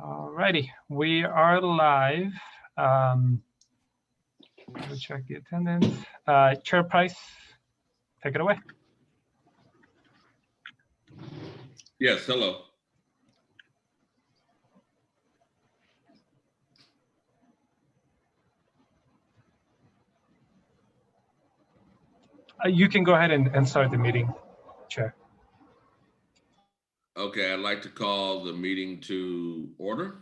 Alrighty, we are live. Let me check the attendance. Chair Price, take it away. Yes, hello. You can go ahead and start the meeting, Chair. Okay, I'd like to call the meeting to order.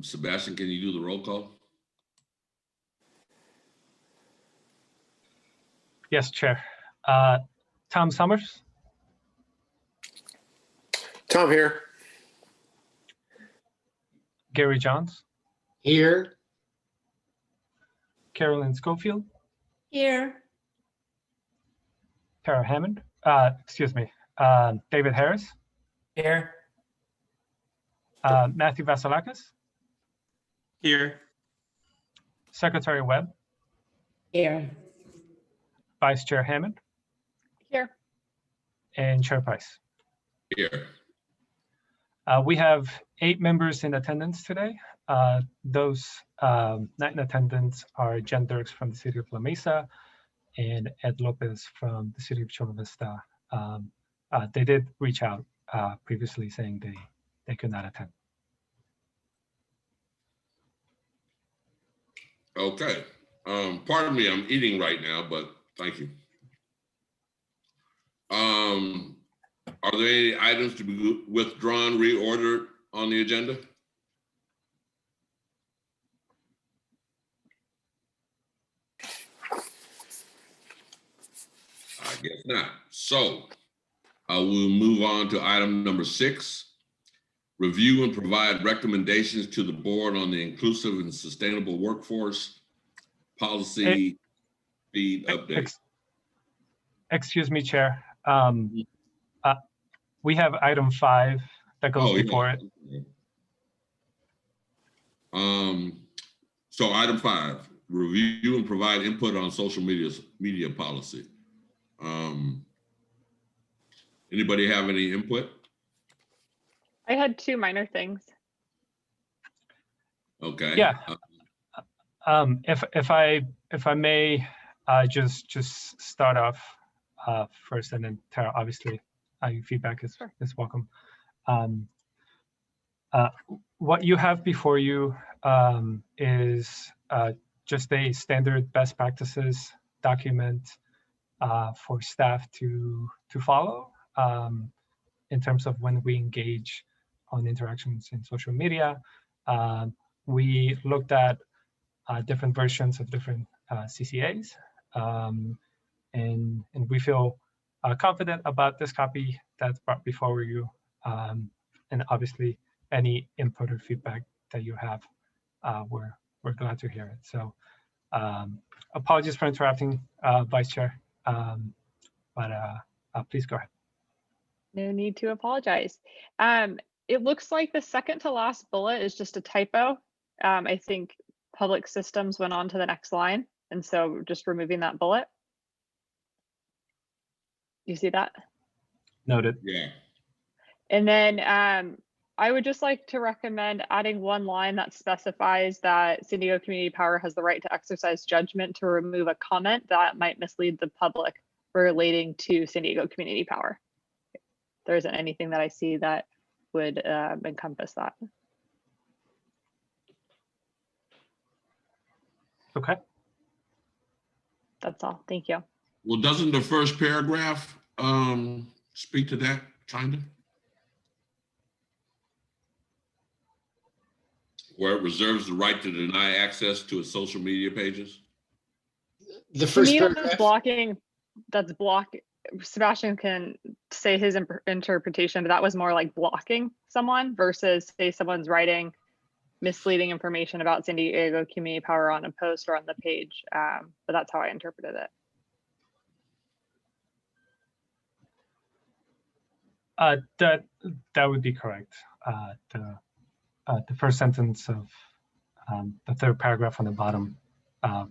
Sebastian, can you do the roll call? Yes, Chair. Tom Summers. Tom here. Gary Johns. Here. Carolyn Schofield. Here. Tara Hammond. Excuse me. David Harris. Here. Matthew Vasilakis. Here. Secretary Webb. Here. Vice Chair Hammond. Here. And Chair Price. Here. We have 8 members in attendance today. Those not in attendance are Jen Dirks from the city of La Mesa and Ed Lopez from the city of Chula Vista. They did reach out previously saying they could not attend. Okay. Pardon me, I'm eating right now, but thank you. Are there any items to be withdrawn, reordered on the agenda? I guess not. So we'll move on to item number 6. Review and provide recommendations to the board on the inclusive and sustainable workforce policy feed update. Excuse me, Chair. We have item 5 that goes before it. So item 5, review and provide input on social media policy. Anybody have any input? I had 2 minor things. Okay. Yeah. If I may just start off first, and then Tara, obviously your feedback is welcome. What you have before you is just a standard best practices document for staff to follow in terms of when we engage on interactions in social media. We looked at different versions of different CCAs, and we feel confident about this copy that's brought before you, and obviously any input or feedback that you have, we're glad to hear it. So apologies for interrupting, Vice Chair, but please go ahead. No need to apologize. It looks like the second to last bullet is just a typo. I think public systems went on to the next line, and so just removing that bullet. You see that? Noted. Yeah. And then I would just like to recommend adding one line that specifies that San Diego Community Power has the right to exercise judgment to remove a comment that might mislead the public relating to San Diego Community Power. There isn't anything that I see that would encompass that. Okay. That's all. Thank you. Well, doesn't the first paragraph speak to that, kind of? Where it reserves the right to deny access to its social media pages? The first To me, paragraph. that's blocking. That's block. Sebastian can say his interpretation, but that was more like blocking someone versus say someone's writing misleading information about San Diego Community Power on a post or on the page. But that's how I interpreted it. That would be correct. The first sentence of the third paragraph on the bottom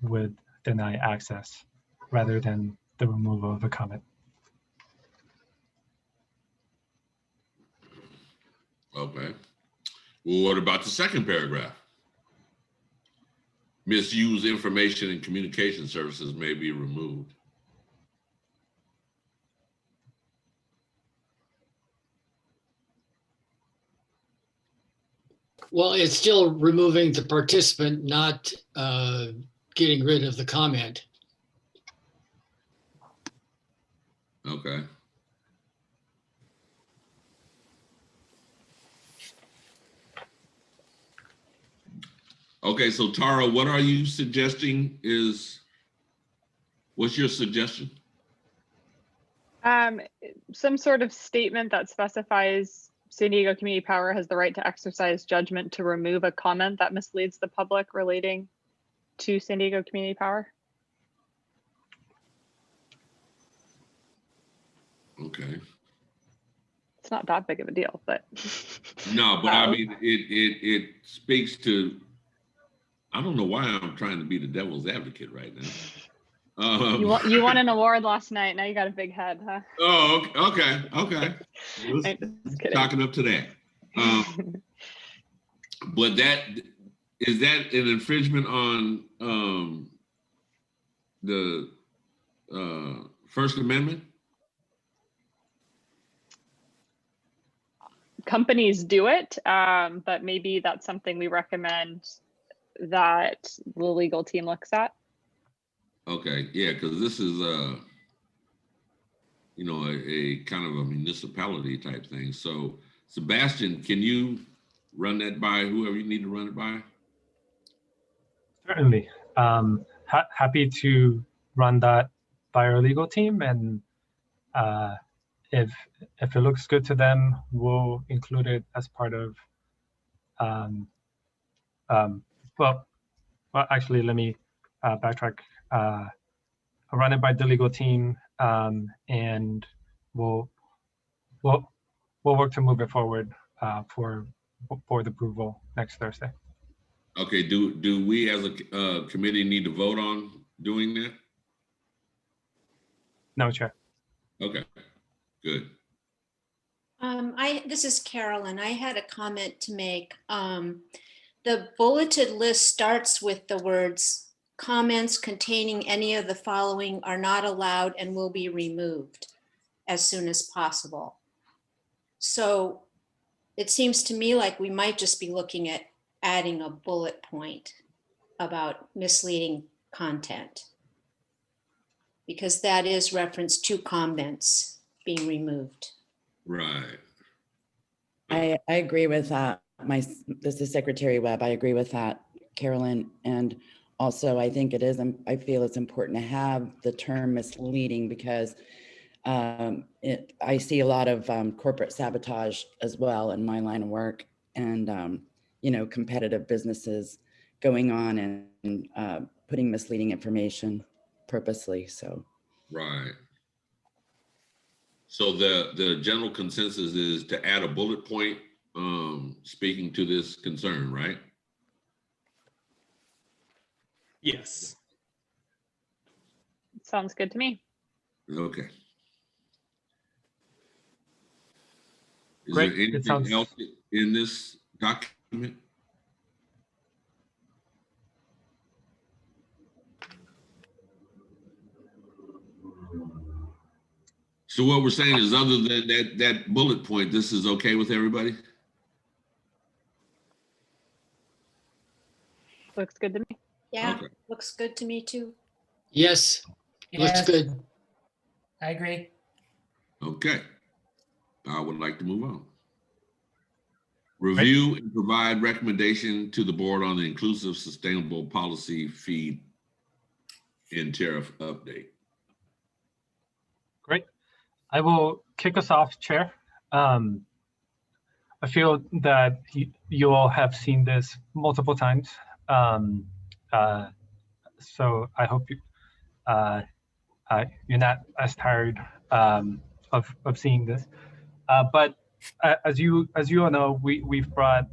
would deny access rather than the removal of a comment. Okay. Well, what about the second paragraph? Misuse information and communication services may be removed. Well, it's still removing the participant, not getting rid of the comment. Okay. Okay, so Tara, what are you suggesting what's your suggestion? Some sort of statement that specifies San Diego Community Power has the right to exercise judgment to remove a comment that misleads the public relating to San Diego Community Power. Okay. It's not that big of a deal, but No, but I mean, it speaks to, I don't know why I'm trying to be the devil's advocate right now. you won an award last night. Now you got a big head, huh? Oh, okay. Just kidding. Talking up to that. But is that an infringement on the First Amendment? Companies do it, but maybe that's something we recommend that the legal team looks at. Okay, yeah, because this is a kind of a municipality type thing. So Sebastian, can you run that by whoever you need to run it by? Certainly. Happy to run that by our legal team, and if it looks good to them, we'll include it as part of. Well, actually, let me backtrack. I'll run it by the legal team, and we'll work to move it forward for board approval next Thursday. Okay. Do we as a committee need to vote on doing that? No, Chair. Okay. Good. This is Carolyn. I had a comment to make. The bulleted list starts with the words, comments containing any of the following are not allowed and will be removed as soon as possible. So it seems to me like we might just be looking at adding a bullet point about misleading content, because that is reference to comments being removed. Right. I agree with that. This is Secretary Webb. I agree with that, Carolyn. And also, I think I feel it's important to have the term misleading, because I see a lot of corporate sabotage as well in my line of work, and competitive businesses going on and putting misleading information purposely. So Right. So the general consensus is to add a bullet point speaking to this concern, right? Yes. Sounds good to me. Okay. Is Great. there anything else in this document? So what we're saying is, other than that bullet point, this is okay with everybody? Looks good to me. Yeah, Okay. looks good to me too. Yes, looks Yes, good. I agree. Okay. I would like to move on. Review and provide recommendation to the board on the inclusive sustainable policy feed and tariff update. Great. I will kick us off, Chair. I feel that you all have seen this multiple times. So I hope you're not as tired of seeing this. But as you all know, we've brought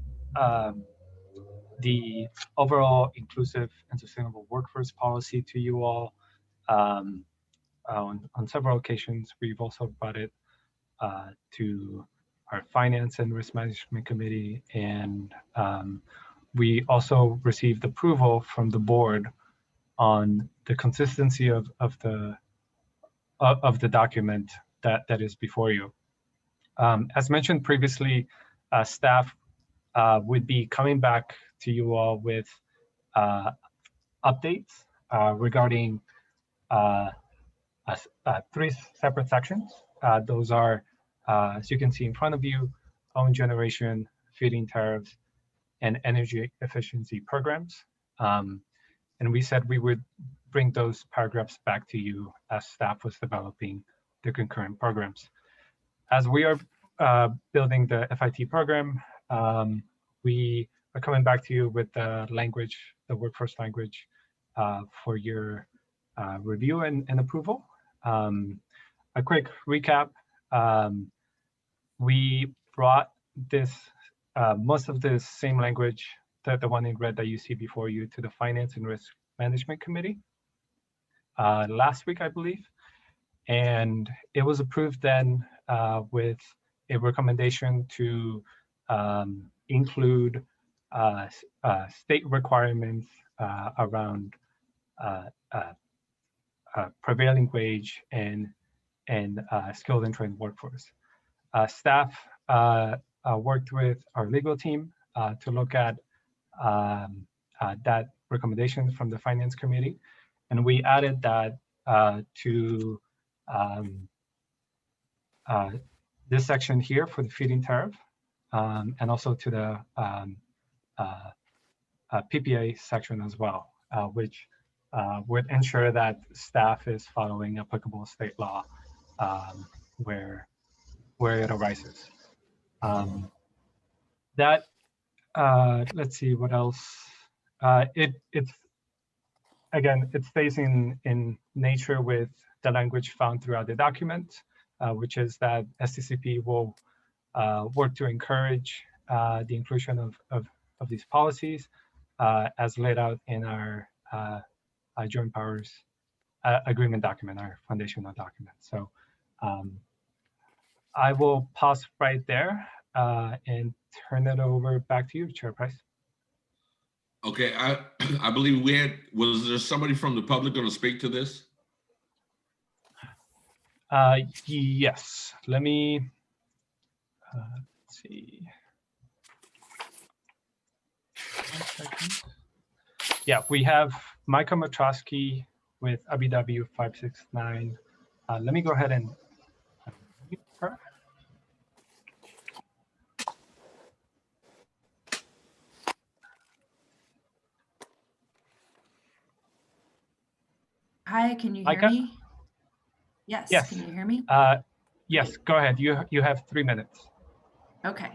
the overall inclusive and sustainable workforce policy to you all on several occasions. We've also brought it to our Finance and Risk Management Committee, and we also received approval from the board on the consistency of the document that is before you. As mentioned previously, staff would be coming back to you all with updates regarding 3 separate sections. Those are, as you can see in front of you, own generation, feed-in tariffs, and energy efficiency programs. And we said we would bring those paragraphs back to you as staff was developing the concurrent programs. As we are building the FIT program, we are coming back to you with the language, the workforce language for your review and approval. A quick recap, we brought this, most of the same language, the one in red that you see before you, to the Finance and Risk Management Committee last week, I believe. And it was approved then with a recommendation to include state requirements around prevailing wage and skilled and trained workforce. Staff worked with our legal team to look at that recommendation from the Finance Committee, and we added that to this section here for the feed-in tariff, and also to the PPA section as well, which would ensure that staff is following applicable state law where it arises. That let's see what else. It's again, it stays in nature with the language found throughout the document, which is that SDCP will work to encourage the inclusion of these policies as laid out in our joint powers agreement document, our foundational document. So I will pause right there and turn it over back to you, Chair Price. Okay, I believe was there somebody from the public going to speak to this? Yes, let me let's see. 1 second. Yeah, we have Micah Matrosky with ABW 569. Let me go ahead and mute her. Hi, can you hear Micah? me? Yes, Yes. can you hear me? Yes, go ahead. You have 3 minutes. Okay.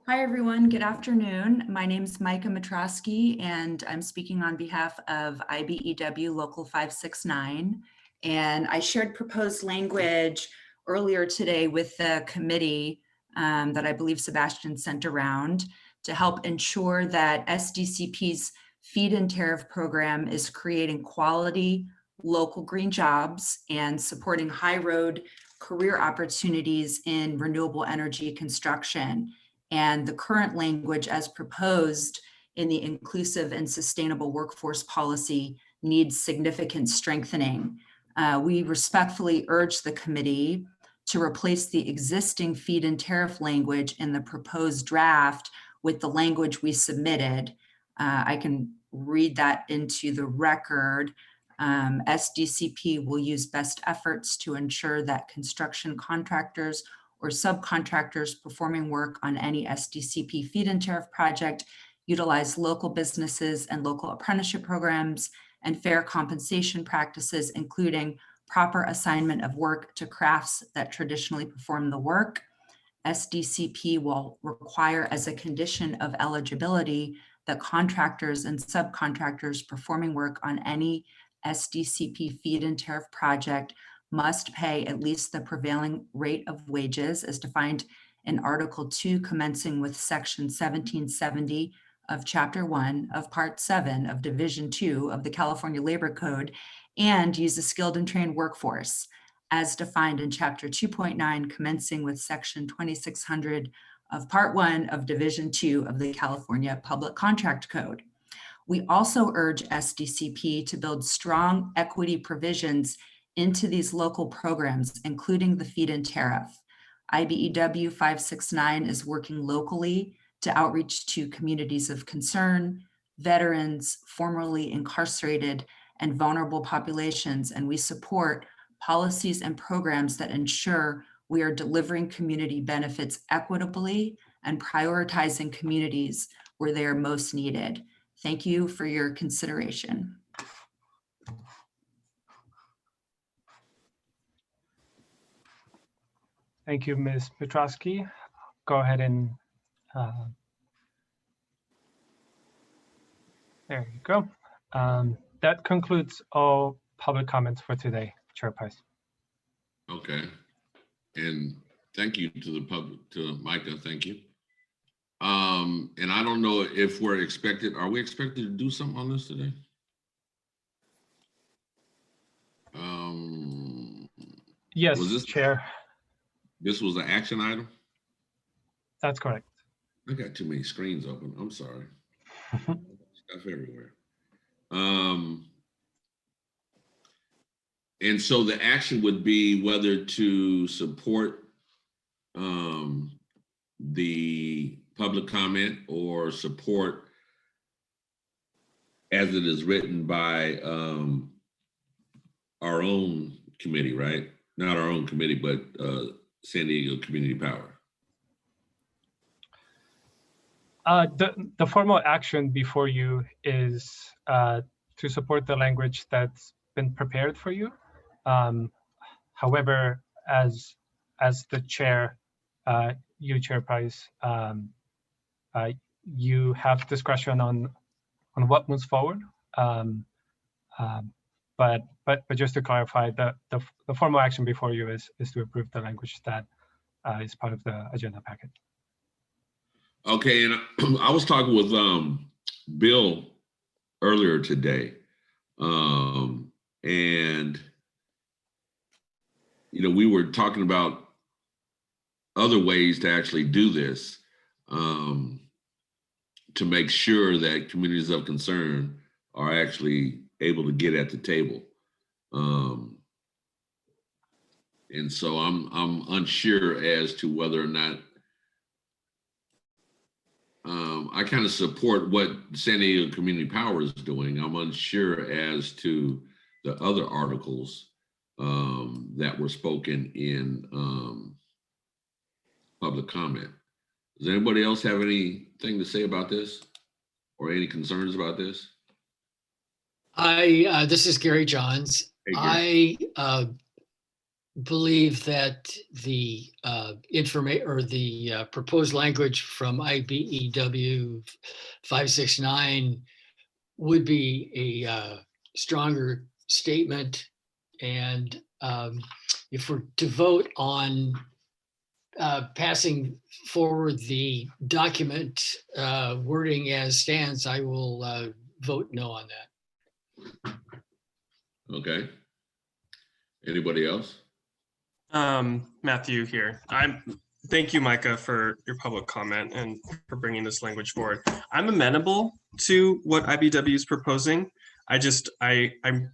Hi, everyone. Good afternoon. My name is Micah Matrosky, and I'm speaking on behalf of IBEW Local 569. And I shared proposed language earlier today with the committee that I believe Sebastian sent around to help ensure that SDCP's feed-in tariff program is creating quality local green jobs and supporting high road career opportunities in renewable energy construction. And the current language as proposed in the inclusive and sustainable workforce policy needs significant strengthening. We respectfully urge the committee to replace the existing feed-in tariff language in the proposed draft with the language we submitted. I can read that into the record. SDCP will use best efforts to ensure that construction contractors or subcontractors performing work on any SDCP feed-in tariff project utilize local businesses and local apprenticeship programs and fair compensation practices, including proper assignment of work to crafts that traditionally perform the work. SDCP will require as a condition of eligibility that contractors and subcontractors performing work on any SDCP feed-in tariff project must pay at least the prevailing rate of wages as defined in Article 2, commencing with Section 1770 of Chapter 1 of Part 7 of Division 2 of the California Labor Code, and use a skilled and trained workforce. as defined in Chapter 2.9, commencing with Section 2600 of Part 1 of Division 2 of the California Public Contract Code. We also urge SDCP to build strong equity provisions into these local programs, including the feed-in tariff. IBEW 569 is working locally to outreach to communities of concern, veterans, formerly incarcerated, and vulnerable populations, and we support policies and programs that ensure we are delivering community benefits equitably and prioritizing communities where they are most needed. Thank you for your consideration. Thank you, Ms. Petrosky. Go ahead and there you go. That concludes all public comments for today, Chair Price. Okay. And thank you to the public, to Micah, thank you. And I don't know if we're expected, are we expected to do something on this today? Yes, was this, Chair. This was an action item? That's correct. I got too many screens open. I'm sorry. Stuff everywhere. And so the action would be whether to support the public comment or support as it is written by our own committee, right? Not our own committee, but San Diego Community Power. The formal action before you is to support the language that's been prepared for you. However, as the chair, you, Chair Price, you have discretion on what moves forward. But just to clarify, the formal action before you is to approve the language that is part of the agenda packet. Okay, and I was talking with Bill earlier today, and we were talking about other ways to actually do this, to make sure that communities of concern are actually able to get at the table. And so I'm unsure as to whether or not I kind of support what San Diego Community Power is doing. I'm unsure as to the other articles that were spoken in public comment. Does anybody else have anything to say about this or any concerns about this? This is Gary Johns. Hey, Gary. I believe that the information or the proposed language from IBEW 569 would be a stronger statement. And if we're to vote on passing forward the document wording as stands, I will vote no on that. Okay. Anybody else? Matthew here. Thank you, Micah, for your public comment and for bringing this language forward. I'm amenable to what IBW is proposing. I'm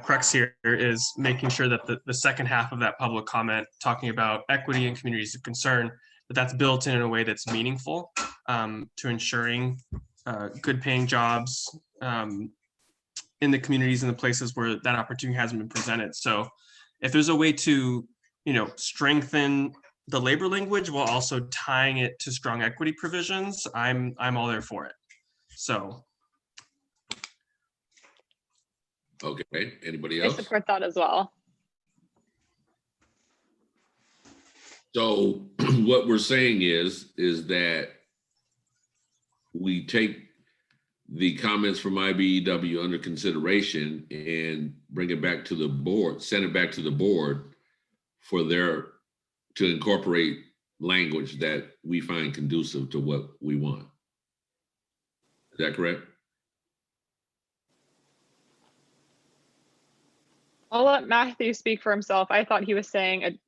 crux here is making sure that the second half of that public comment talking about equity and communities of concern, that's built in a way that's meaningful to ensuring good paying jobs in the communities and the places where that opportunity hasn't been presented. So if there's a way to, strengthen the labor language while also tying it to strong equity provisions, I'm all there for it. So. Okay, anybody I else? support that as well. So what we're saying is that we take the comments from IBEW under consideration and bring it back to the board, send it back to the board for to incorporate language that we find conducive to what we want. Is that correct? I'll let Matthew speak for himself. I thought he was saying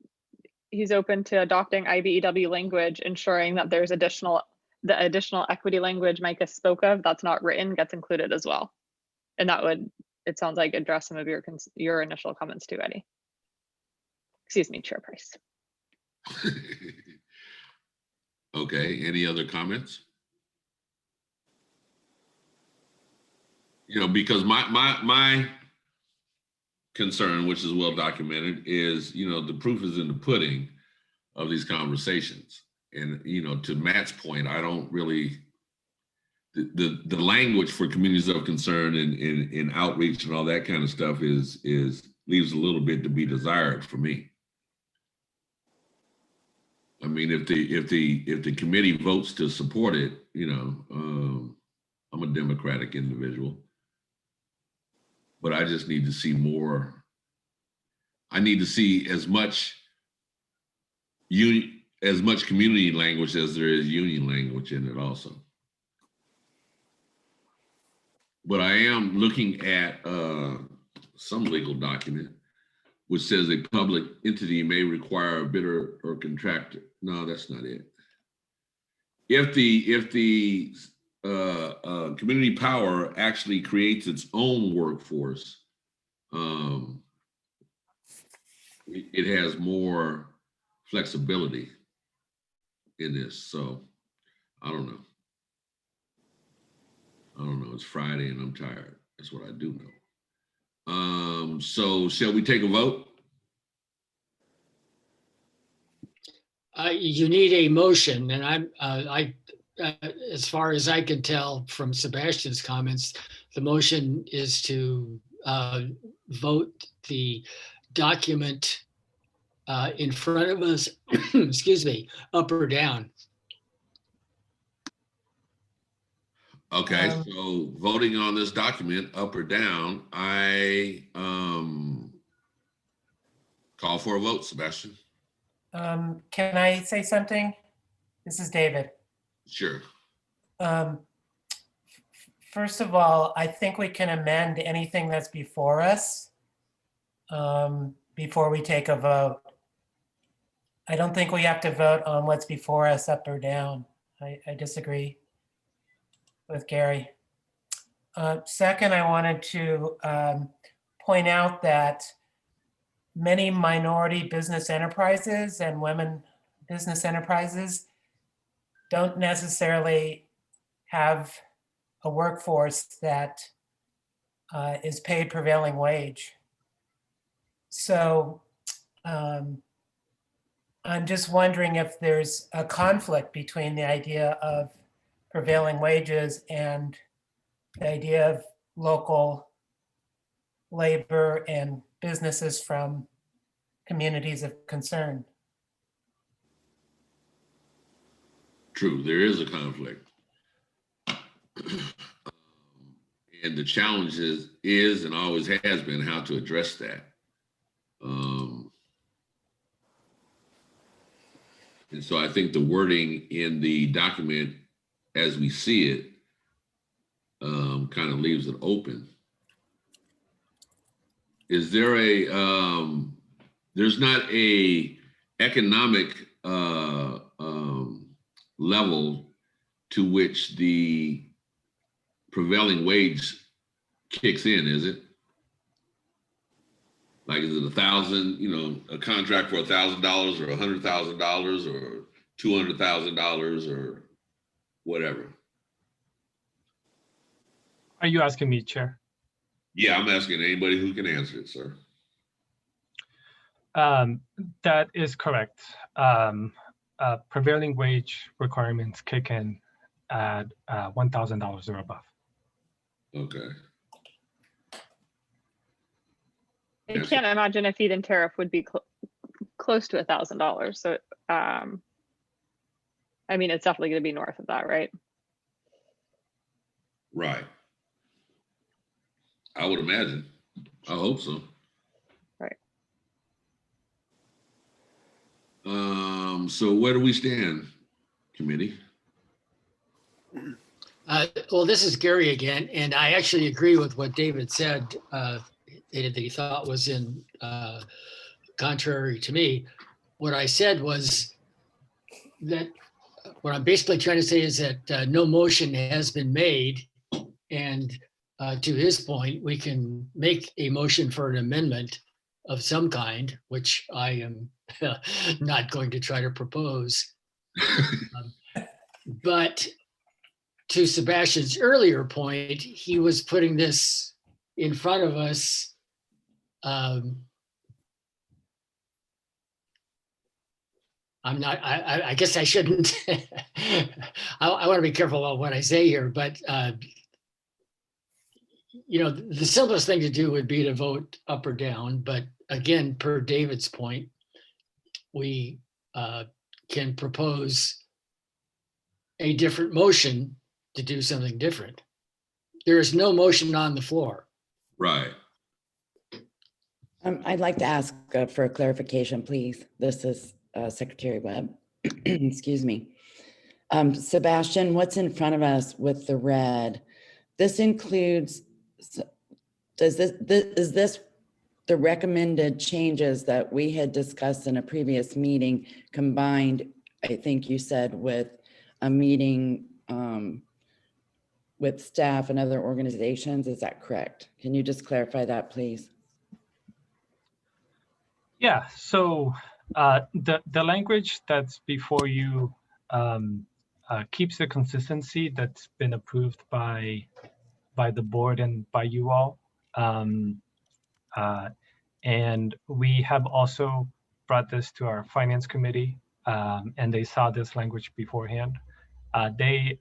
he's open to adopting IBEW language, ensuring that there's the additional equity language Micah spoke of that's not written gets included as well. And that would, it sounds like, address some of your initial comments too, Eddie. Excuse me, Chair Price. Okay, any other comments? You know, because my concern, which is well documented, is, you know, the proof is in the pudding of these conversations. And, you know, to Matt's point, I don't really, the language for communities of concern and outreach and all that kind of stuff is leaves a little bit to be desired for me. I mean, if the committee votes to support it, you know, I'm a democratic individual, but I just need to see more. I need to see as much community language as there is union language in it also. But I am looking at some legal document which says a public entity may require a bidder or contractor. No, that's not it. If the community power actually creates its own workforce, it has more flexibility in this. So I don't know. It's Friday and I'm tired. That's what I do know. So shall we take a vote? You need a motion, and as far as I can tell from Sebastian's comments, the motion is to vote the document in front of us, excuse me, up or down. Okay, so voting on this document, up or down, I call for a vote, Sebastian. Can I say something? This is David. Sure. First of all, I think we can amend anything that's before us before we take a vote. I don't think we have to vote on what's before us up or down. I disagree with Gary. Second, I wanted to point out that many minority business enterprises and women business enterprises don't necessarily have a workforce that is paid prevailing wage. So I'm just wondering if there's a conflict between the idea of prevailing wages and the idea of local labor and businesses from communities of concern. True, there is a conflict. And the challenge is and always has been how to address that. And so I think the wording in the document as we see it kind of leaves it open. Is there there's not a economic level to which the prevailing wage kicks in, is it? Like, is it $1,000, a contract for $1,000 or $100,000 or $200,000 or whatever? Are you asking me, Chair? Yeah, I'm asking anybody who can answer it, sir. That is correct. Prevailing wage requirements kick in at $1,000 or above. Okay. I can't imagine a feed-in tariff would be close to $1,000. So, I mean, it's definitely going to be north of that, right? Right. I would imagine. I hope so. Right. So where do we stand, committee? Well, this is Gary again, and I actually agree with what David said. that he thought was in contrary to me. What I said was that what I'm basically trying to say is that no motion has been made. And to his point, we can make a motion for an amendment of some kind, which I am not going to try to propose. But to Sebastian's earlier point, he was putting this in front of us. I guess I shouldn't. I want to be careful about what I say here, but the simplest thing to do would be to vote up or down. But again, per David's point, we can propose a different motion to do something different. There is no motion on the floor. Right. I'd like to ask for a clarification, please. This is Secretary Webb. Excuse me. Sebastian, what's in front of us with the red? This includes, is this the recommended changes that we had discussed in a previous meeting combined, I think you said, with a meeting with staff and other organizations? Is that correct? Can you just clarify that, please? Yeah, so the language that's before you keeps the consistency that's been approved by the board and by you all. And we have also brought this to our finance committee, and they saw this language beforehand. They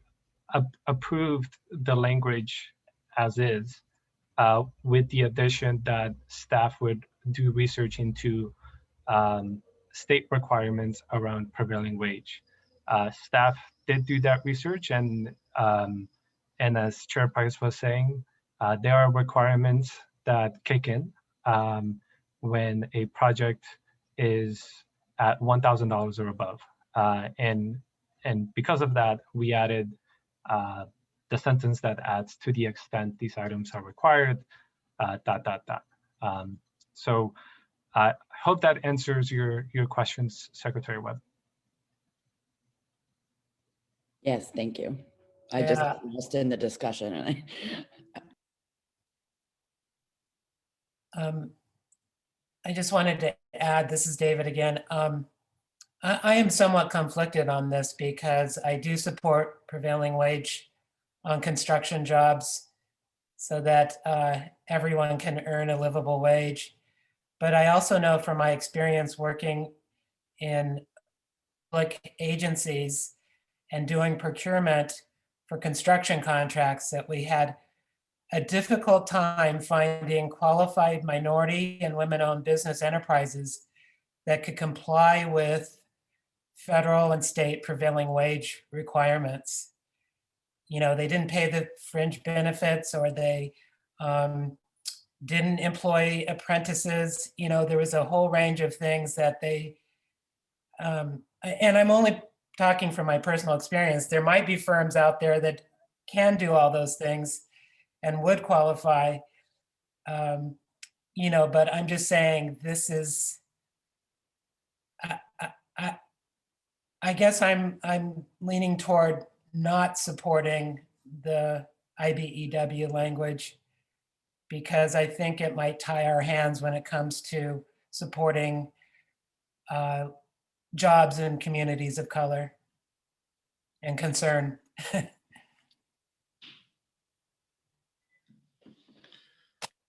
approved the language as is, with the addition that staff would do research into state requirements around prevailing wage. Staff did do that research, and as Chair Price was saying, there are requirements that kick in when a project is at $1,000 or above. And because of that, we added the sentence that adds, to the extent these items are required, ... So I hope that answers your questions, Secretary Webb. Yes, thank you. I just got lost in the discussion. And I just wanted to add, this is David again. I am somewhat conflicted on this because I do support prevailing wage on construction jobs so that everyone can earn a livable wage. But I also know from my experience working in public agencies and doing procurement for construction contracts that we had a difficult time finding qualified minority and women-owned business enterprises that could comply with federal and state prevailing wage requirements. They didn't pay the fringe benefits, or they didn't employ apprentices. There was a whole range of things that they, and I'm only talking from my personal experience. There might be firms out there that can do all those things and would qualify, but I'm just saying this is, I guess I'm leaning toward not supporting the IBEW language because I think it might tie our hands when it comes to supporting jobs in communities of color and concern.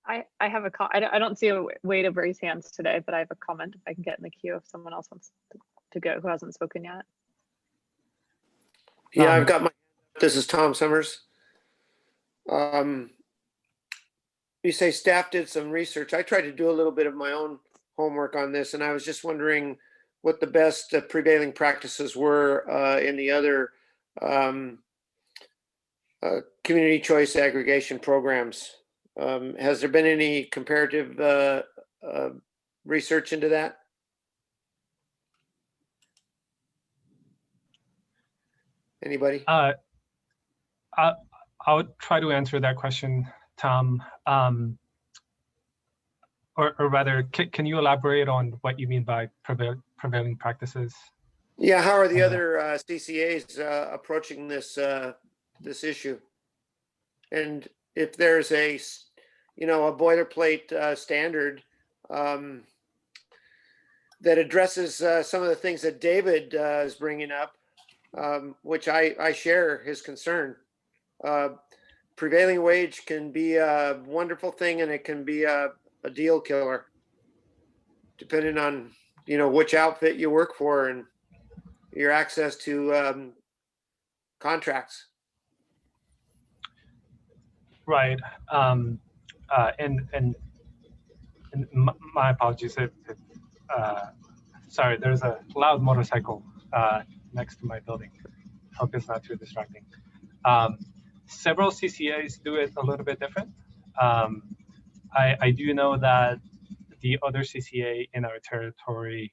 I have I don't see a way to raise hands today, but I have a comment if I can get in the queue if someone else wants to go who hasn't spoken yet. Yeah, I've got this is Tom Summers. You say staff did some research. I tried to do a little bit of my own homework on this, and I was just wondering what the best prevailing practices were in the other community choice aggregation programs. Has there been any comparative research into that? Anybody? I'll try to answer that question, Tom. or rather, can you elaborate on what you mean by prevailing practices? Yeah, how are the other CCAs approaching this this issue? And if there's a boilerplate standard that addresses some of the things that David is bringing up, which I share his concern. Prevailing wage can be a wonderful thing, and it can be a deal killer, depending on which outfit you work for and your access to contracts. Right. And my apologies. Sorry, there's a loud motorcycle next to my building. Hope it's not too distracting. Several CCAs do it a little bit different. I do know that the other CCA in our territory,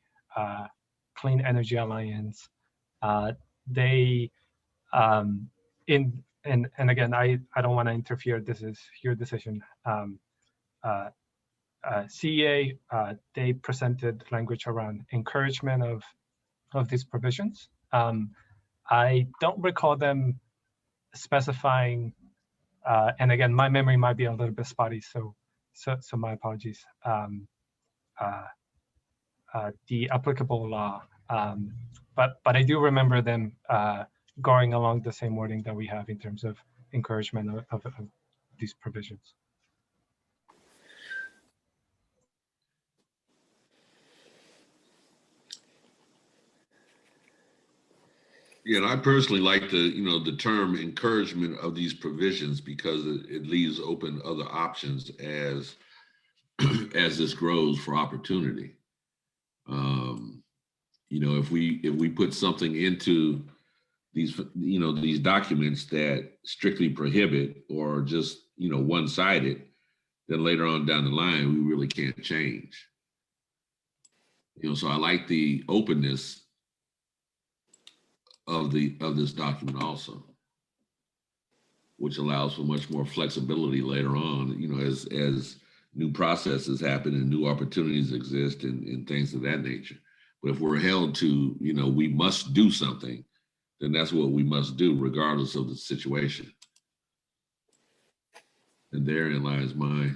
Clean Energy Alliance, they and again, I don't want to interfere. This is your decision. CEA, they presented language around encouragement of these provisions. I don't recall them specifying, and again, my memory might be a little bit spotty, so my apologies. The applicable law, but I do remember them going along the same wording that we have in terms of encouragement of these provisions. Yeah, and I personally like the term encouragement of these provisions because it leaves open other options as as this grows for opportunity. If we put something into these these documents that strictly prohibit or just one-sided, then later on down the line we really can't change. So I like the openness of this document also, which allows for much more flexibility later on, as new processes happen and new opportunities exist and things of that nature. But if we're held to, we must do something, then that's what we must do regardless of the situation. And therein lies my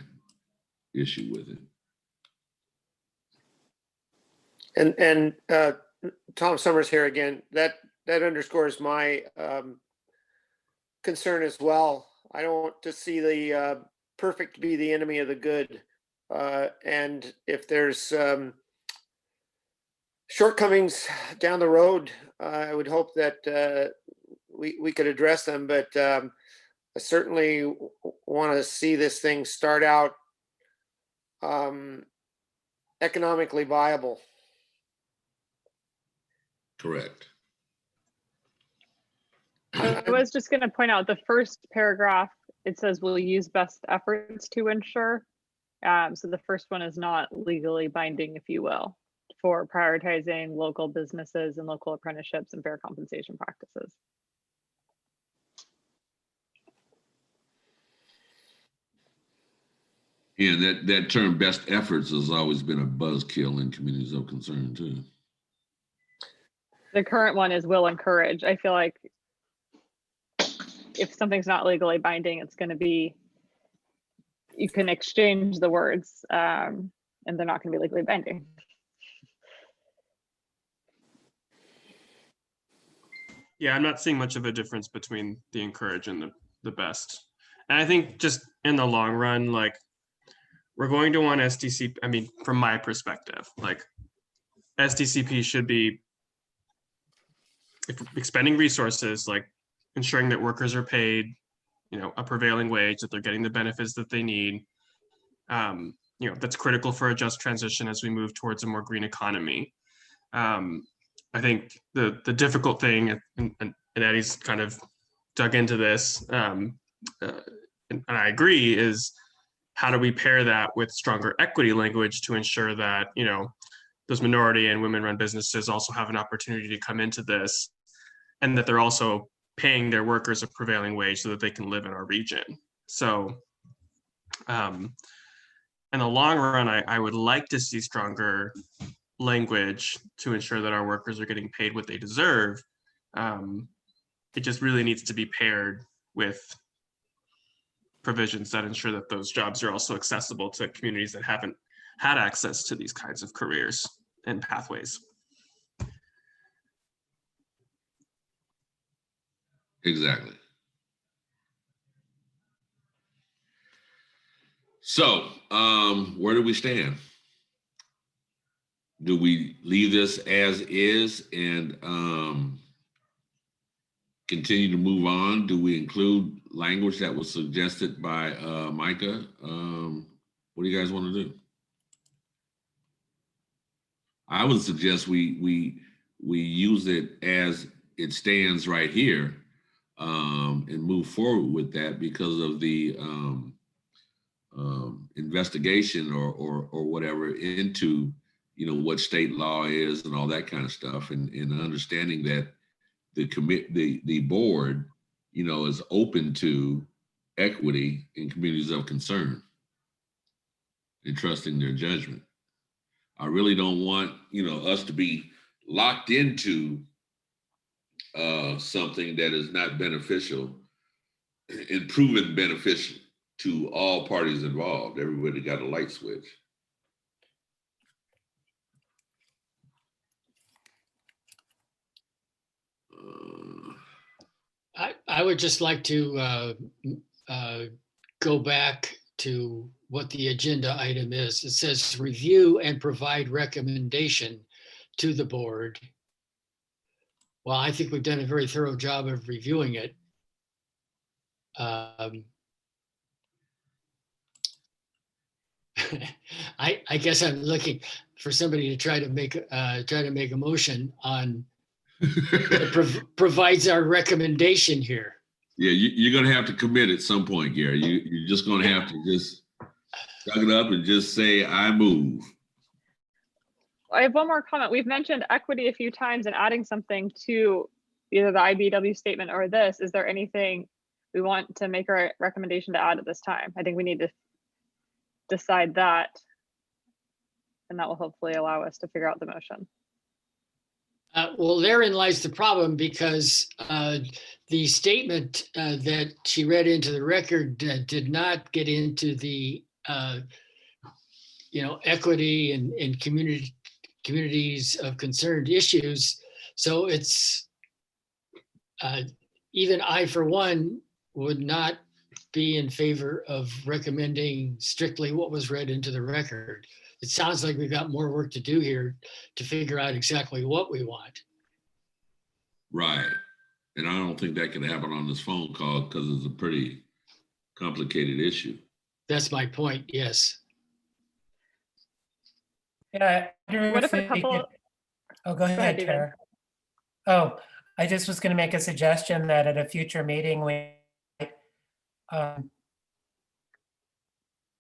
issue with it. And Tom Summers here again, that underscores my concern as well. I don't want to see the perfect be the enemy of the good. And if there's shortcomings down the road, I would hope that we could address them. But I certainly want to see this thing start out economically viable. Correct. I was just going to point out the first paragraph, it says we'll use best efforts to ensure. So the first one is not legally binding, if you will, for prioritizing local businesses and local apprenticeships and fair compensation practices. Yeah, that term best efforts has always been a buzzkill in communities of concern too. The current one is will encourage. I feel like if something's not legally binding, it's going to be, you can exchange the words and they're not going to be legally binding. Yeah, I'm not seeing much of a difference between the encourage and the best. And I think just in the long run, like we're going to want SDCP, I mean, from my perspective, like SDCP should be expending resources, like ensuring that workers are paid, a prevailing wage, that they're getting the benefits that they need. That's critical for a just transition as we move towards a more green economy. I think the difficult thing, and Eddie's kind of dug into this, and I agree, is how do we pair that with stronger equity language to ensure that, those minority and women-run businesses also have an opportunity to come into this, and that they're also paying their workers a prevailing wage so that they can live in our region. So in the long run, I would like to see stronger language to ensure that our workers are getting paid what they deserve. It just really needs to be paired with provisions that ensure that those jobs are also accessible to communities that haven't had access to these kinds of careers and pathways. Exactly. So, where do we stand? Do we leave this as is and continue to move on? Do we include language that was suggested by Micah? What do you guys want to do? I would suggest we use it as it stands right here, and move forward with that because of the investigation or whatever into, you know, what state law is and all that kind of stuff, and understanding that the board, you know, is open to equity in communities of concern and trusting their judgment. I really don't want, you know, us to be locked into something that is not beneficial and proven beneficial to all parties involved. Everybody got a light switch. I would just like to go back to what the agenda item is. It says review and provide recommendation to the board. Well, I think we've done a very thorough job of reviewing it. I guess I'm looking for somebody to try to make a motion on that provides our recommendation here. Yeah, you're going to have to commit at some point, Gary. You're just going to have to just suck it up and just say, I move. I have one more comment. We've mentioned equity a few times and adding something to either the IBEW statement or this. Is there anything we want to make a recommendation to add at this time? I think we need to decide that, and that will hopefully allow us to figure out the motion. Well, therein lies the problem, because the statement that she read into the record did not get into the equity and communities of concerned issues. So it's even I, for one, would not be in favor of recommending strictly what was read into the record. It sounds like we've got more work to do here to figure out exactly what we want. Right. And I don't think that can happen on this phone call because it's a pretty complicated issue. That's my point, yes. Yeah. What if a couple? Oh, go ahead, David. Tara. Oh, I just was going to make a suggestion that at a future meeting we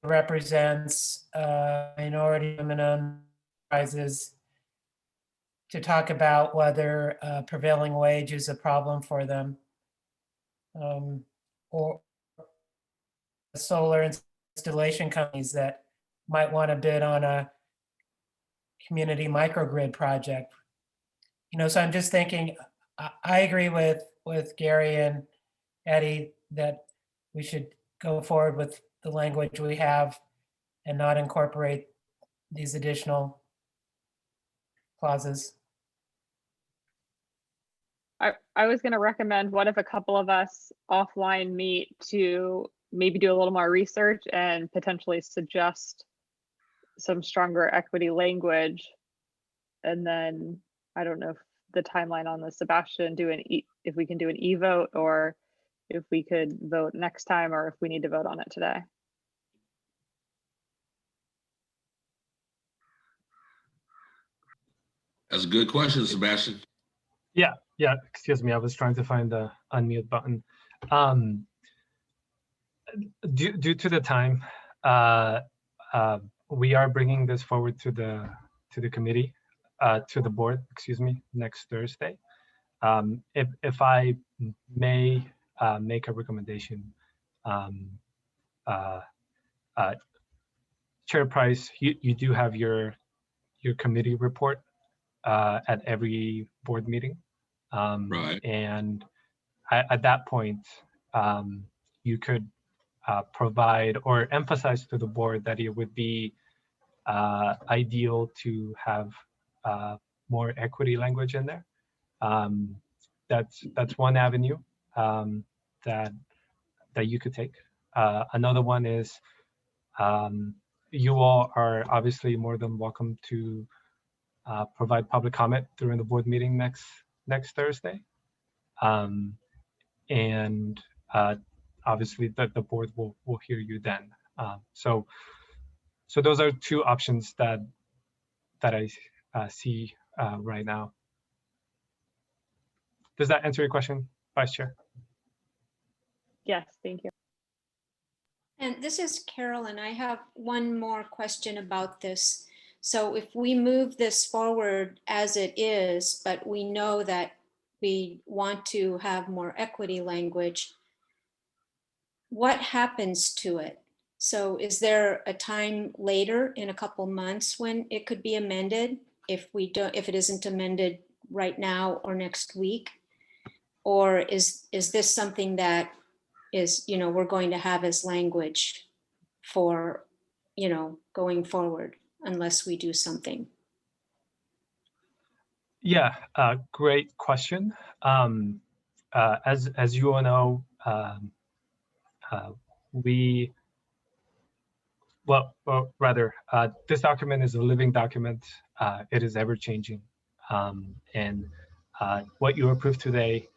represents minority women-owned enterprises to talk about whether prevailing wage is a problem for them, or solar installation companies that might want to bid on a community microgrid project. So I'm just thinking, I agree with Gary and Eddie that we should go forward with the language we have and not incorporate these additional clauses. I was going to recommend, what if a couple of us offline meet to maybe do a little more research and potentially suggest some stronger equity language, and then I don't know if the timeline on the Sebastian if we can do an e-vote, or if we could vote next time, or if we need to vote on it today. That's a good question, Sebastian. Yeah, excuse me. I was trying to find the unmute button. Due to the time, we are bringing this forward to the committee, to the board, excuse me, next Thursday. If I may make a recommendation, Chair Price, you do have your committee report at every board meeting. Right. And at that point, you could provide or emphasize to the board that it would be ideal to have more equity language in there. That's one avenue that you could take. Another one is you all are obviously more than welcome to provide public comment during the board meeting next Thursday. And obviously the board will hear you then. So those are two options that I see right now. Does that answer your question, Vice Chair? Yes, thank you. And this is Carolyn. I have one more question about this. So if we move this forward as it is, but we know that we want to have more equity language, what happens to it? So is there a time later in a couple months when it could be amended if it isn't amended right now or next week? Or is this something that is, we're going to have as language for, going forward unless we do something? Yeah, great question. As you all know, this document is a living document. It is ever changing. And what you approve today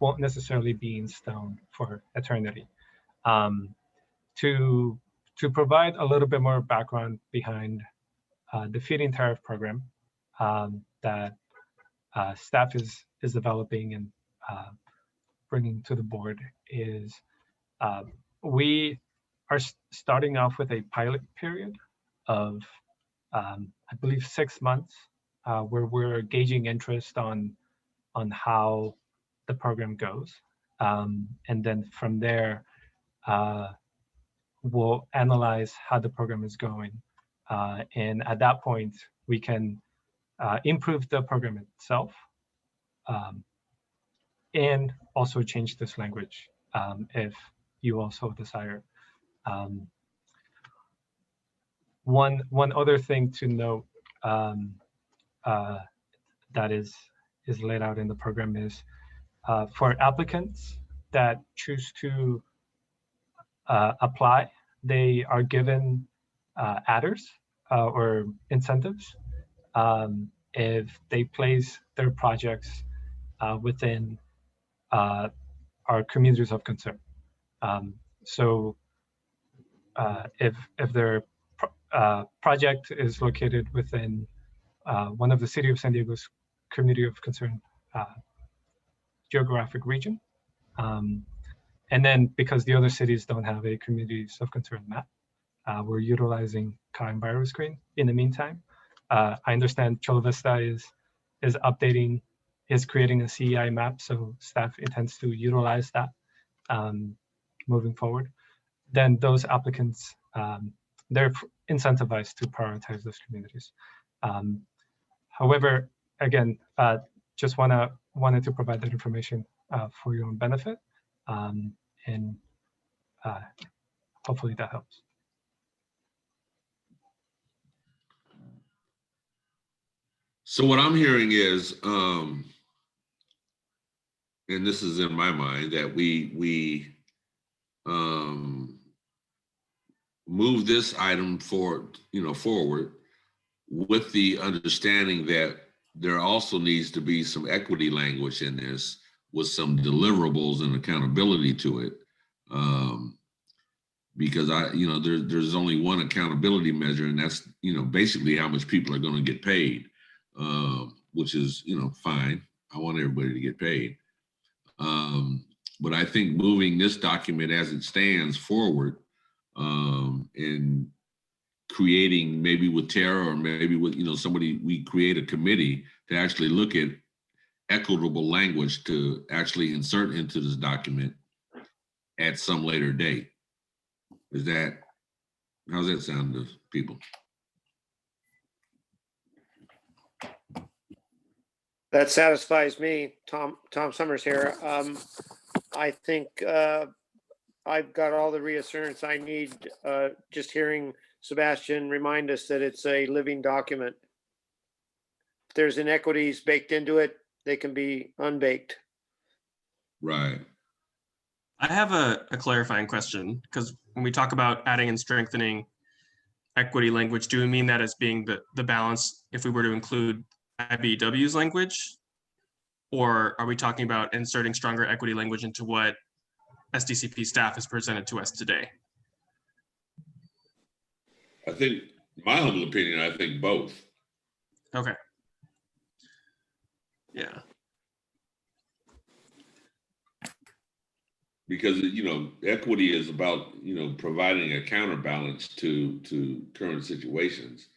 won't necessarily be in stone for eternity. To provide a little bit more background behind the feed-in tariff program that staff is developing and bringing to the board is we are starting off with a pilot period of I believe 6 months where we're gauging interest on how the program goes, and then from there we'll analyze how the program is going, and at that point we can improve the program itself and also change this language if you also desire. One other thing to note that is laid out in the program is for applicants that choose to apply, they are given adders or incentives if they place their projects within our communities of concern. So if their project is located within one of the City of San Diego's community of concern geographic region, and then because the other cities don't have a communities of concern map, we're utilizing Ka-Enviroscreen in the meantime. I understand Chula Vista is creating a CEI map, so staff intends to utilize that moving forward. Then those applicants, they're incentivized to prioritize those communities. However, again, just wanted to provide that information for your own benefit, and hopefully that helps. So what I'm hearing is, and this is in my mind, that we move this item forward with the understanding that there also needs to be some equity language in this with some deliverables and accountability to it. Because there's only one accountability measure, and that's, basically how much people are going to get paid, which is, fine. I want everybody to get paid. But I think moving this document as it stands forward, and creating, maybe with Tara or maybe with somebody, we create a committee to actually look at equitable language to actually insert into this document at some later date. Is that How's that sound to people? That satisfies me. Tom Summers here. I think I've got all the reassurance I need. Just hearing Sebastian remind us that it's a living document. If there's inequities baked into it, they can be unbaked. Right. I have a clarifying question, because when we talk about adding and strengthening equity language, do we mean that as being the balance if we were to include IBEW's language? Or are we talking about inserting stronger equity language into what SDCP staff has presented to us today? I think, my humble opinion, I think both. Okay. Yeah. Because, you know, equity is about, you know, providing a counterbalance to current situations.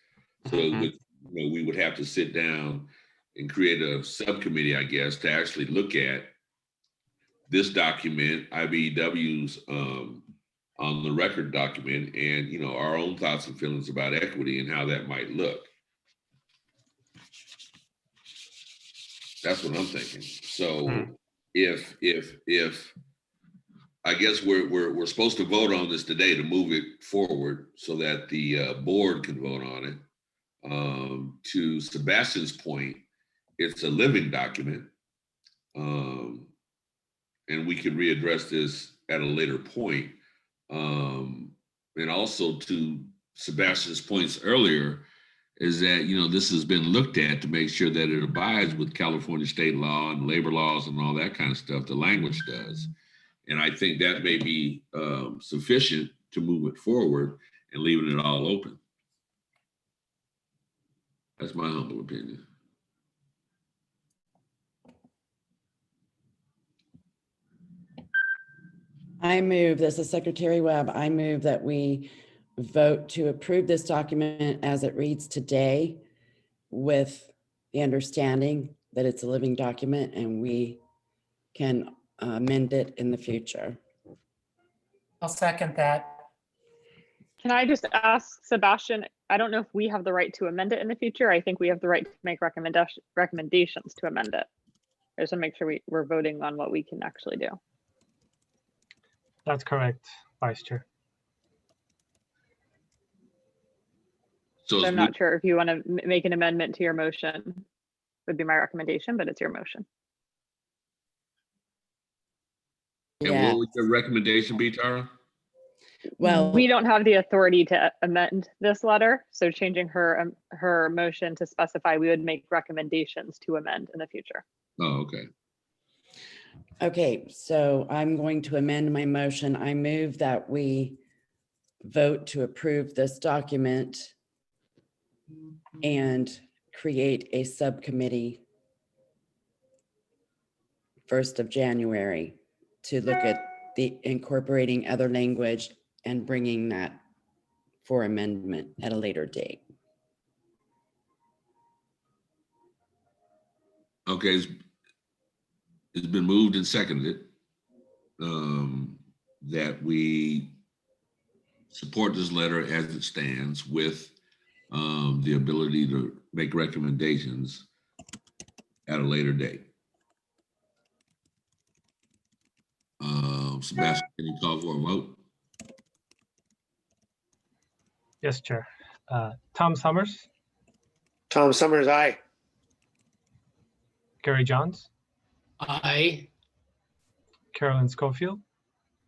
So Mhm. you know, we would have to sit down and create a subcommittee, I guess, to actually look at this document, IBEW's on the record document, and, you know, our own thoughts and feelings about equity and how that might look. That's what I'm thinking. So if I guess we're supposed to vote on this today to move it forward so that the board can vote on it. To Sebastian's point, it's a living document, and we can readdress this at a later point. And also to Sebastian's points earlier, is that, you know, this has been looked at to make sure that it abides with California state law and labor laws and all that kind of stuff. The language does. And I think that may be sufficient to move it forward and leaving it all open. That's my humble opinion. I move, this is Secretary Webb, I move that we vote to approve this document as it reads today with the understanding that it's a living document and we can amend it in the future. I'll second that. Can I just ask Sebastian, I don't know if we have the right to amend it in the future. I think we have the right to make recommendations to amend it. I just want to make sure we're voting on what we can actually do. That's correct, Vice Chair. So So I'm not sure if you want to make an amendment to your motion, would be my recommendation, but it's your motion. And Yeah, what would your recommendation be, Tara? well, We don't have the authority to amend this letter, so changing her motion to specify we would make recommendations to amend in the future. Oh, okay. okay, so I'm going to amend my motion. I move that we vote to approve this document and create a subcommittee 1st of January to look at the incorporating other language and bringing that for amendment at a later date. Okay, it's been moved and seconded that we support this letter as it stands with the ability to make recommendations at a later date. Sebastian, can you call for a vote? Yes, Chair. Tom Summers, Tom Summers, aye. Gary Johns, Aye. Carolyn Schofield,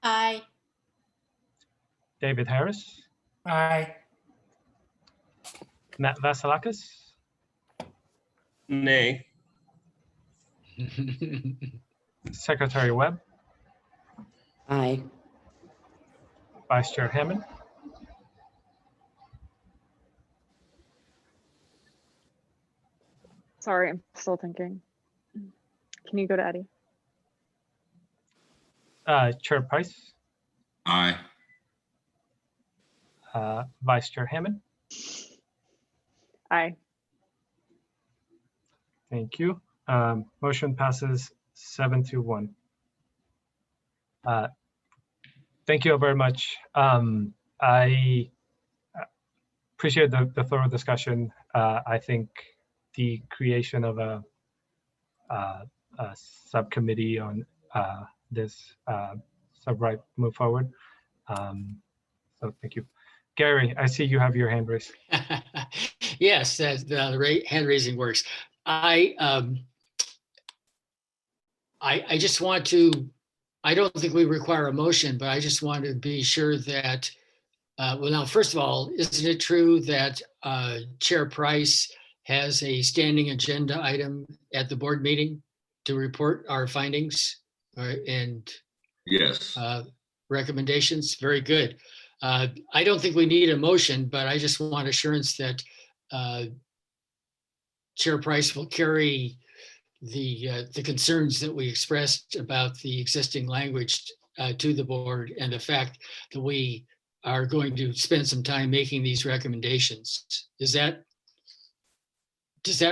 Aye. David Harris, Aye. Matt Vasilakis, Nay. Secretary Webb, Aye. Vice Chair Hammond, Sorry, I'm still thinking. Can you go to Eddie? Chair Price, Aye. Vice Chair Hammond. Aye. Thank you. Motion passes 7-1. Thank you all very much. I appreciate the thorough discussion. I think the creation of a subcommittee on this right move forward. So thank you. Gary, I see you have your hand raised. Yes, the hand raising works. I just want to, I don't think we require a motion, but I just want to be sure that, well, now, first of all, isn't it true that Chair Price has a standing agenda item at the board meeting to report our findings and Yes. recommendations? Very good. I don't think we need a motion, but I just want assurance that Chair Price will carry the concerns that we expressed about the existing language to the board, and the fact that we are going to spend some time making these recommendations. Does that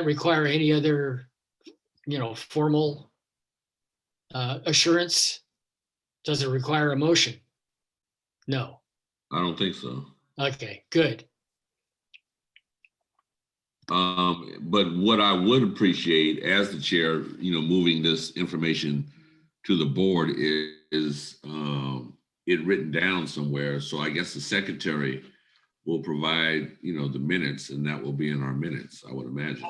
require any other, formal assurance? Does it require a motion? No. I don't think so. Okay, good. But what I would appreciate as the chair, moving this information to the board is it written down somewhere. So I guess the secretary will provide, the minutes, and that will be in our minutes, I would imagine.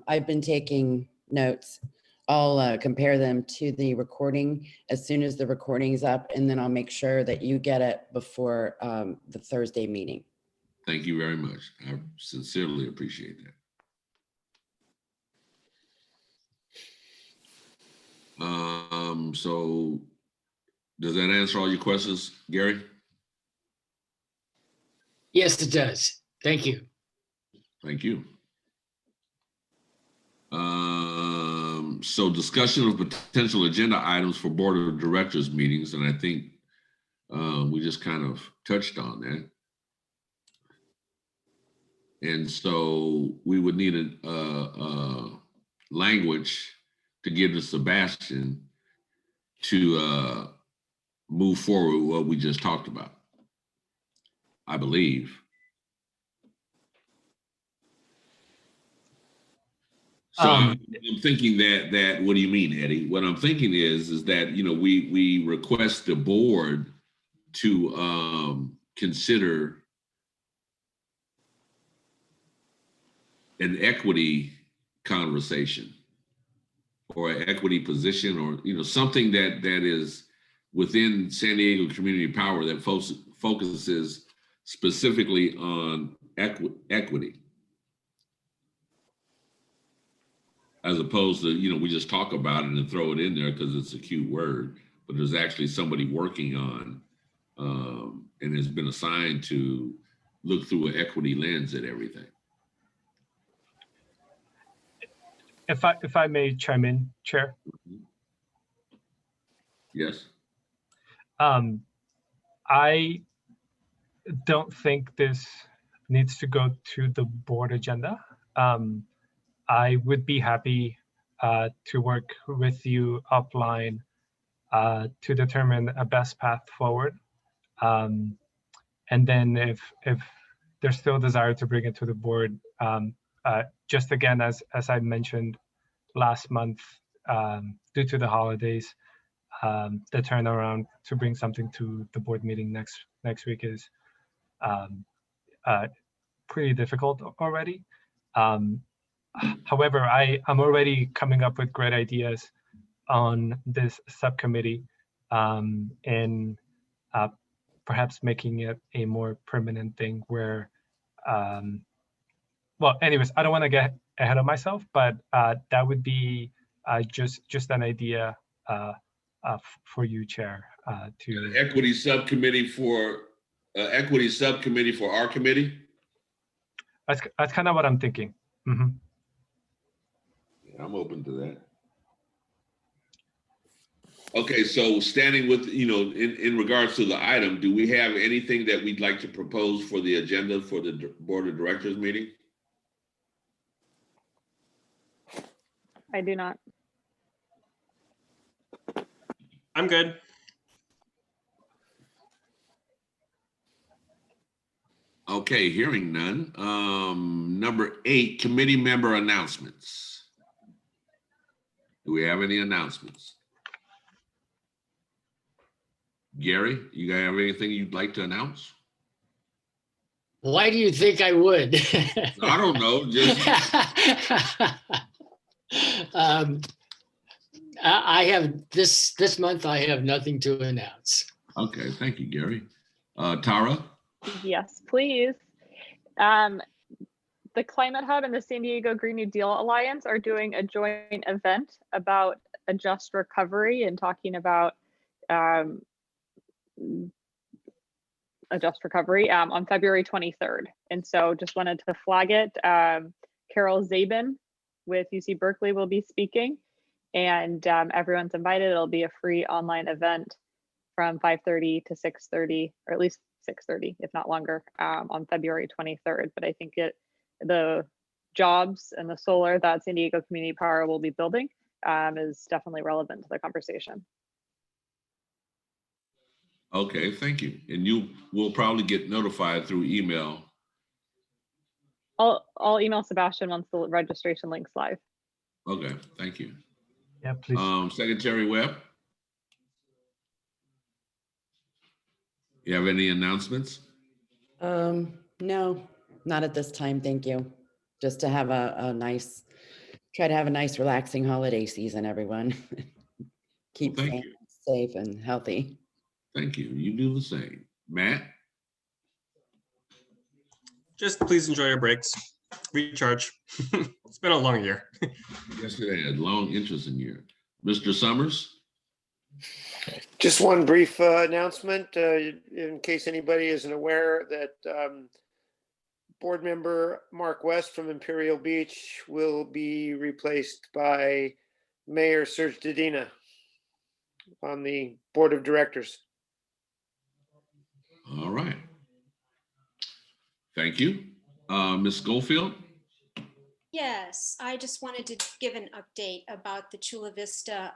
I've been taking notes. I'll compare them to the recording as soon as the recording's up, and then I'll make sure that you get it before the Thursday meeting. Thank you very much. I sincerely appreciate that. So does that answer all your questions, Gary? Yes, it does. Thank you. Thank you. So discussion of potential agenda items for board of directors meetings, and I think we just kind of touched on that. And so we would need a language to give to Sebastian to move forward with what we just talked about, I believe. So I'm thinking that, what do you mean, Eddie? What I'm thinking is that, we request the board to consider an equity conversation or an equity position, or, something that is within San Diego Community Power that focuses specifically on equity. As opposed to, we just talk about it and throw it in there because it's a cute word, but there's actually somebody working on and has been assigned to look through an equity lens at everything. If I may chime in, Chair. Yes. I don't think this needs to go to the board agenda. I would be happy to work with you offline to determine a best path forward. And then if there's still desire to bring it to the board, just again, as I mentioned last month, due to the holidays, the turnaround to bring something to the board meeting next week is pretty difficult already. However, I'm already coming up with great ideas on this subcommittee and perhaps making it a more permanent thing where, well, anyways, I don't want to get ahead of myself, but that would be just an idea for you, Chair. To Equity subcommittee for our committee. That's kind of what I'm thinking. Mm-hmm. Yeah, I'm open to that. Okay, so standing with, in regards to the item, do we have anything that we'd like to propose for the agenda for the board of directors meeting? I do not. I'm good. Okay, hearing none. Number 8, committee member announcements. Do we have any announcements? Gary, you guys have anything you'd like to announce? Why do you think I would? I don't know, just I have this month, I have nothing to announce. okay. Thank you, Gary. Tara? Yes, please. The Climate Hub and the San Diego Green New Deal Alliance are doing a joint event about a just recovery and talking about a just recovery on February 23rd. And so just wanted to flag it. Carol Zabin with UC Berkeley will be speaking, and everyone's invited. It'll be a free online event from 5:30 to 6:30, or at least 6:30, if not longer, on February 23rd. But I think the jobs and the solar that San Diego Community Power will be building is definitely relevant to the conversation. Okay, thank you. And you will probably get notified through email. I'll email Sebastian once the registration link's live. Okay, thank you. Yeah, please. Secretary Webb? You have any announcements? No, not at this time. Thank you. Just to have try to have a nice relaxing holiday season, everyone. Keep Thank staying you. safe and healthy. Thank you. You do the same. Matt? Just please enjoy your breaks. Recharge. It's been a long year. Yes, it had long, interesting year. Mr. Summers? Just one brief announcement, in case anybody isn't aware that board member Mark West from Imperial Beach will be replaced by Mayor Serge Dedina on the board of directors. All right. Thank you. Ms. Schofield? Yes, I just wanted to give an update about the Chula Vista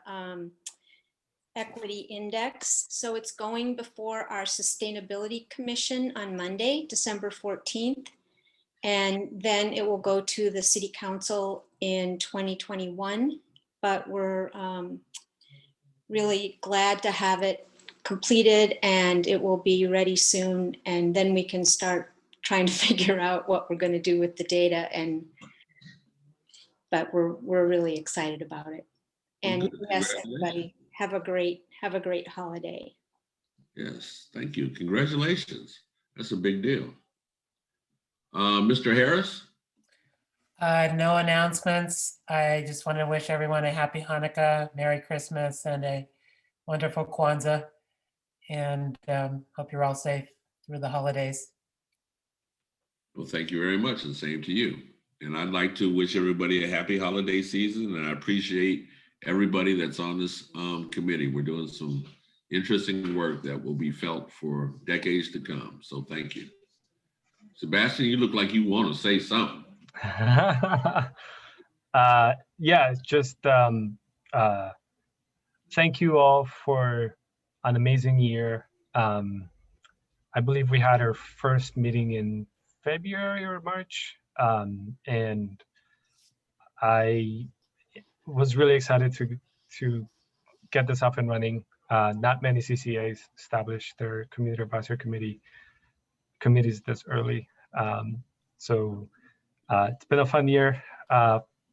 Equity Index. So it's going before our Sustainability Commission on Monday, December 14th. And then it will go to the City Council in 2021. But we're really glad to have it completed, and it will be ready soon. And then we can start trying to figure out what we're going to do with the data. But we're really excited about it. And Well, good. yes, Congratulations. everybody, have a great holiday. Yes, thank you. Congratulations. That's a big deal. Mr. Harris? No announcements. I just want to wish everyone a happy Hanukkah, Merry Christmas, and a wonderful Kwanzaa. And hope you're all safe through the holidays. Well, thank you very much, and same to you. And I'd like to wish everybody a happy holiday season, and I appreciate everybody that's on this committee. We're doing some interesting work that will be felt for decades to come. So thank you. Sebastian, you look like you want to say something. Yeah, just thank you all for an amazing year. I believe we had our first meeting in February or March, and I was really excited to get this up and running. Not many CCAs establish their community advisory committees this early. So it's been a fun year.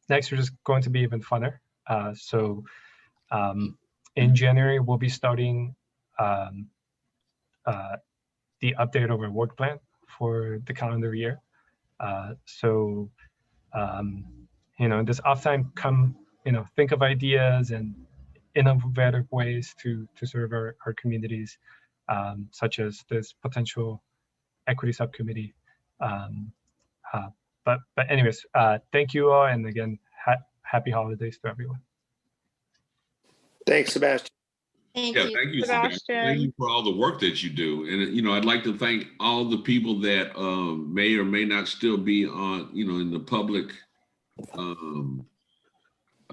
Next year is going to be even funner. So in January, we'll be starting the update of our work plan for the calendar year. So in this off time, think of ideas and innovative ways to serve our communities, such as this potential equity subcommittee. But anyways, thank you all, and again, happy holidays to everyone. Thanks, Sebastian. Thank Yeah, you. thank you, Sebastian. Thank you for all the work that you do. And, I'd like to thank all the people that may or may not still be on, in the public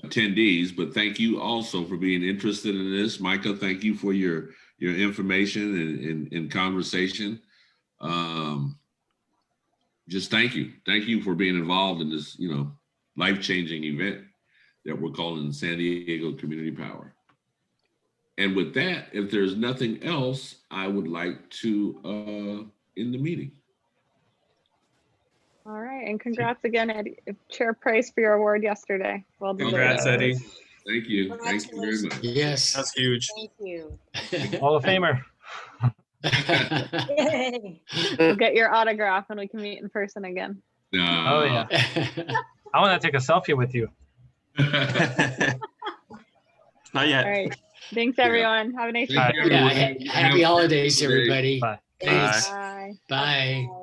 attendees, but thank you also for being interested in this. Micah, thank you for your information and conversation. just thank you. Thank you for being involved in this, life-changing event that we're calling San Diego Community Power. And with that, if there's nothing else, I would like to end the meeting. All right, and congrats again, Eddie, Chair Price, for your award yesterday. Well deserved. Congrats, Eddie. Thank you. Thank you very much. Yes. That's huge. Thank you. Hall of Famer. We'll get your autograph and we can meet in person again. No. Oh, yeah. I want to take a selfie with you. Not yet. All right. Thanks, everyone. Have a nice Thank day. you, Yeah, everyone. happy holidays, everybody. Bye. Thanks. Bye. Bye. Bye.